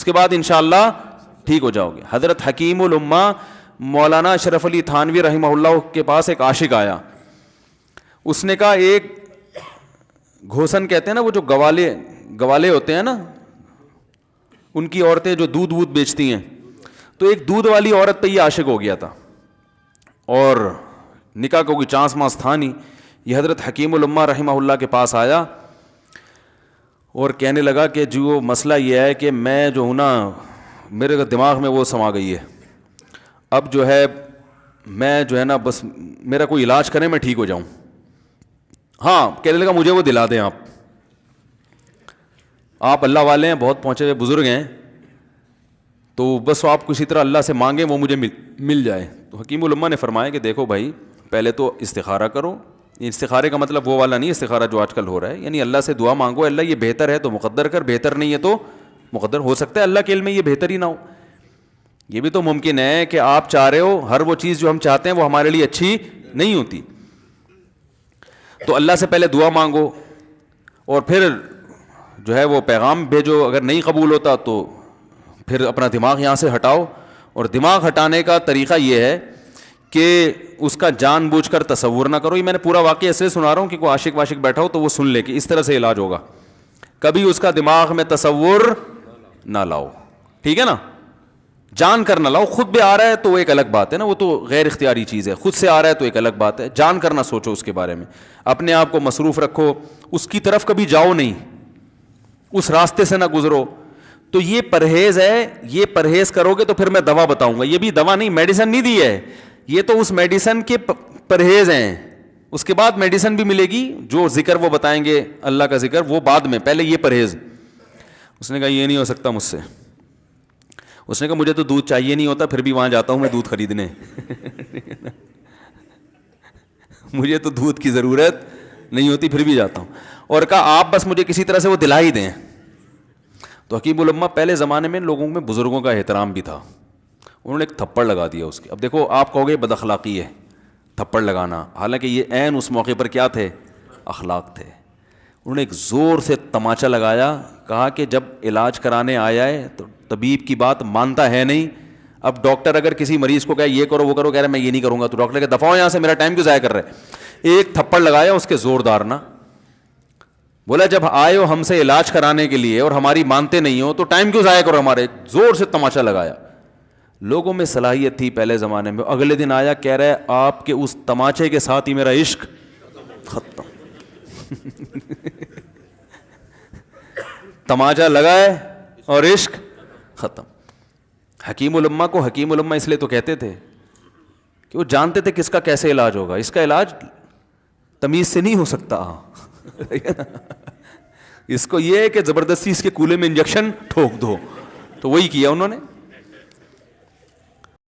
کے بعد انشاءاللہ ٹھیک ہو جاؤ گے. حضرت حکیم الامہ مولانا اشرف علی تھانوی رحمہ اللہ کے پاس ایک عاشق آیا. اس نے کہا ایک گھوسن کہتے ہیں نا, وہ جو گوالے ہوتے ہیں نا, ان کی عورتیں جو دودھ وودھ بیچتی ہیں, تو ایک دودھ والی عورت پہ یہ عاشق ہو گیا تھا اور نکاح کا کوئی چانس مانس تھا نہیں. یہ حضرت حکیم الامہ رحمہ اللہ کے پاس آیا اور کہنے لگا کہ جو مسئلہ یہ ہے کہ میں جو ہوں نا, میرے دماغ میں وہ سما گئی ہے, اب جو ہے میں جو ہے نا بس میرا کوئی علاج کریں میں ٹھیک ہو جاؤں. ہاں, کہنے لگا مجھے وہ دلا دیں آپ اللہ والے ہیں, بہت پہنچے ہوئے بزرگ ہیں, تو بس آپ کسی طرح اللہ سے مانگیں وہ مجھے مل جائے. تو حکیم الامہ نے فرمایا کہ دیکھو بھائی, پہلے تو استخارہ کرو. استخارے کا مطلب وہ والا نہیں استخارہ جو آج کل ہو رہا ہے, یعنی اللہ سے دعا مانگو, اللہ یہ بہتر ہے تو مقدر کر, بہتر نہیں ہے تو مقدر. ہو سکتا ہے اللہ کے علم میں یہ بہتر ہی نہ ہو, یہ بھی تو ممکن ہے کہ آپ چاہ رہے ہو ہر وہ چیز جو ہم چاہتے ہیں وہ ہمارے لیے اچھی نہیں ہوتی. تو اللہ سے پہلے دعا مانگو اور پھر جو ہے وہ پیغام بھیجو. اگر نہیں قبول ہوتا تو پھر اپنا دماغ یہاں سے ہٹاؤ. اور دماغ ہٹانے کا طریقہ یہ ہے کہ اس کا جان بوجھ کر تصور نہ کرو. یہ میں نے پورا واقعہ ایسے سنا رہا ہوں کہ کوئی عاشق واشق بیٹھا ہو تو وہ سن لے کہ اس طرح سے علاج ہوگا. کبھی اس کا دماغ میں تصور نہ لاؤ, ٹھیک ہے نا, جان کر نہ لاؤ. خود بھی آ رہا ہے تو وہ ایک الگ بات ہے نا, وہ تو غیر اختیاری چیز ہے. خود سے آ رہا ہے تو ایک الگ بات ہے. جان کر نہ سوچو اس کے بارے میں, اپنے آپ کو مصروف رکھو, اس کی طرف کبھی جاؤ نہیں, اس راستے سے نہ گزرو. تو یہ پرہیز ہے, یہ پرہیز کرو گے تو پھر میں دوا بتاؤں گا. یہ بھی دوا نہیں, میڈیسن نہیں دی ہے, یہ تو اس میڈیسن کے پرہیز ہیں. اس کے بعد میڈیسن بھی ملے گی, جو ذکر وہ بتائیں گے اللہ کا ذکر وہ بعد میں, پہلے یہ پرہیز. اس نے کہا یہ نہیں ہو سکتا مجھ سے. اس نے کہا مجھے تو دودھ چاہیے نہیں ہوتا, پھر بھی وہاں جاتا ہوں میں دودھ خریدنے. مجھے تو دودھ کی ضرورت نہیں ہوتی, پھر بھی جاتا ہوں. اور کہا آپ بس مجھے کسی طرح سے وہ دلا ہی دیں. تو حکیم الامہ پہلے زمانے میں لوگوں میں بزرگوں کا احترام بھی تھا, انہوں نے ایک تھپڑ لگا دیا اس کے. اب دیکھو آپ کہو گے بد اخلاقی ہے تھپڑ لگانا, حالانکہ یہ عین اس موقع پر کیا تھے, اخلاق تھے. انہوں نے ایک زور سے تماچا لگایا, کہا کہ جب علاج کرانے آیا ہے تو طبیب کی بات مانتا ہے نہیں. اب ڈاکٹر اگر کسی مریض کو کہے یہ کرو وہ کرو, کہہ رہے میں یہ نہیں کروں گا, تو ڈاکٹر کہ دفعہ ہو یہاں سے, میرا ٹائم کیوں ضائع کر رہے. ایک تھپڑ لگایا اس کے زوردار نا, بولا جب آئے ہو ہم سے علاج کرانے کے لیے اور ہماری مانتے نہیں ہو تو ٹائم کیوں ضائع کرو ہمارے. زور سے تماچا لگایا. لوگوں میں صلاحیت تھی پہلے زمانے میں. اگلے دن آیا کہہ رہا ہے آپ کے اس تماچے کے ساتھ ہی میرا عشق ختم. تماچا لگائے اور عشق ختم. حکیم الامہ کو حکیم الامہ اس لیے تو کہتے تھے کہ وہ جانتے تھے کس کا کیسے علاج ہوگا. اس کا علاج تمیز سے نہیں ہو سکتا. اس کو یہ ہے کہ زبردستی اس کے کولے میں انجیکشن ٹھوک دو, تو وہی کیا انہوں نے.